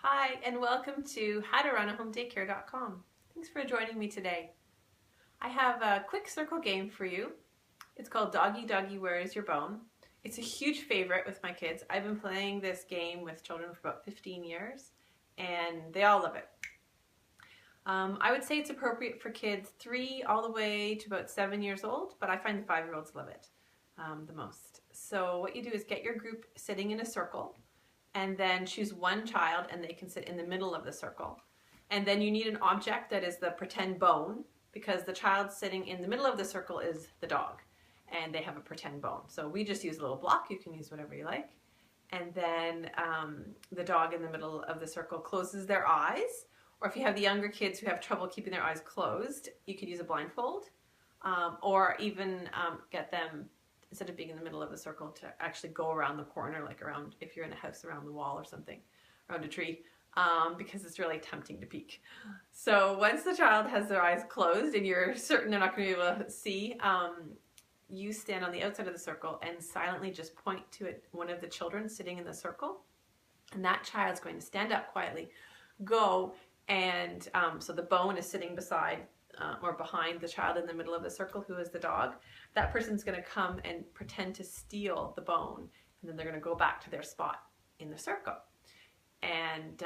Hi, and welcome to howtorunahomedaycare.com. Thanks for joining me today. I have a quick circle game for you. It's called Doggie Doggie, Where Is Your Bone? It's a huge favorite with my kids. I've been playing this game with children for about 15 years, and they all love it. I would say it's appropriate for kids 3 all the way to about 7 years old, but I find the 5-year-olds love it the most. So what you do is get your group sitting in a circle, and then choose one child and they can sit in the middle of the circle. And then you need an object that is the pretend bone, because the child sitting in the middle of the circle is the dog and they have a pretend bone. So we just use a little block. You can use whatever you like. And then the dog in the middle of the circle closes their eyes, or if you have the younger kids who have trouble keeping their eyes closed, you could use a blindfold, or even get them, instead of being in the middle of the circle, to actually go around the corner, like around, if you're in a house, around the wall or something, around a tree, because it's really tempting to peek. So once the child has their eyes closed and you're certain they're not going to be able to see, you stand on the outside of the circle and silently just point to one of the children sitting in the circle, and that child's going to stand up quietly, go, and so the bone is sitting beside or behind the child in the middle of the circle, who is the dog. That person's going to come and pretend to steal the bone, and then they're going to go back to their spot in the circle. And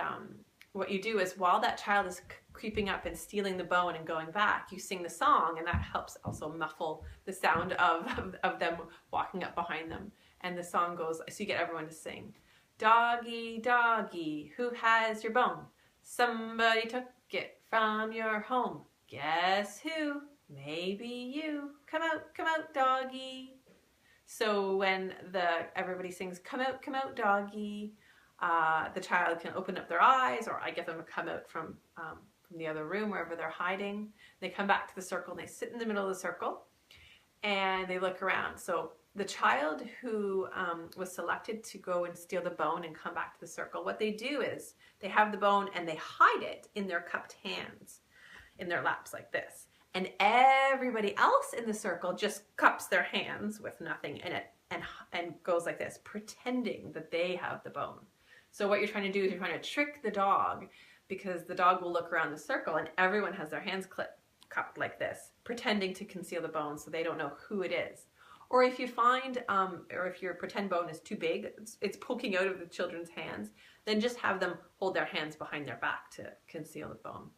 what you do is, while that child is creeping up and stealing the bone and going back, you sing the song, and that helps also muffle the sound of them walking up behind them. And the song goes, so you get everyone to sing, "Doggie, doggie, who has your bone? Somebody took it from your home. Guess who? Maybe you. Come out, doggie." So when everybody sings, come out, doggie," the child can open up their eyes, or I get them to come out from the other room, wherever they're hiding. They come back to the circle and they sit in the middle of the circle and they look around. So the child who was selected to go and steal the bone and come back to the circle, what they do is they have the bone and they hide it in their cupped hands, in their laps like this. And everybody else in the circle just cups their hands with nothing in it and goes like this, pretending that they have the bone. So what you're trying to do is you're trying to trick the dog, because the dog will look around the circle and everyone has their hands cupped like this, pretending to conceal the bone so they don't know who it is. Or if you find, or if your pretend bone is too big, it's poking out of the children's hands, then just have them hold their hands behind their back to conceal the bone.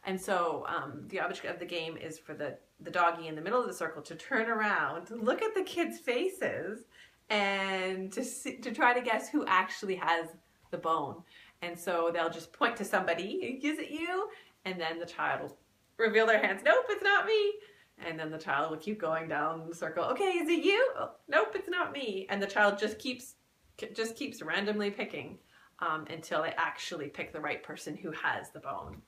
And so the object of the game is for the doggie in the middle of the circle to turn around, to look at the kids' faces, and to try to guess who actually has the bone. And so they'll just point to somebody, "Is it you?" And then the child will reveal their hands, "Nope, it's not me." And then the child will keep going down the circle, "Okay, is it you?" "Oh, nope, it's not me." And the child just keeps randomly picking until they actually pick the right person who has the bone.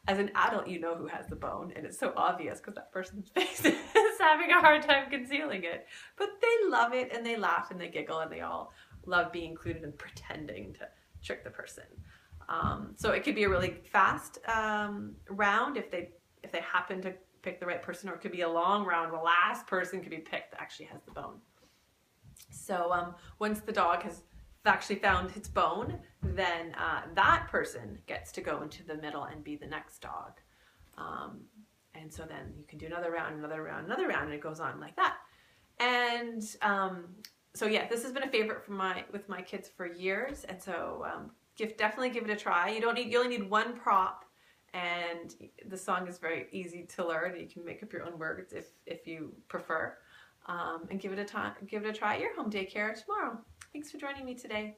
As an adult, you know who has the bone, and it's so obvious because that person's face is having a hard time concealing it. But they love it, and they laugh, and they giggle, and they all love being included and pretending to trick the person. So it could be a really fast round if they happen to pick the right person, or it could be a long round. The last person could be picked that actually has the bone. So once the dog has actually found its bone, then that person gets to go into the middle and be the next dog. And so then you can do another round, another round, another round, and it goes on like that. And so yeah, this has been a favorite with my kids for years, and so definitely give it a try. You only need one prop, and the song is very easy to learn. You can make up your own words if you prefer, and give it a try at your home daycare tomorrow. Thanks for joining me today.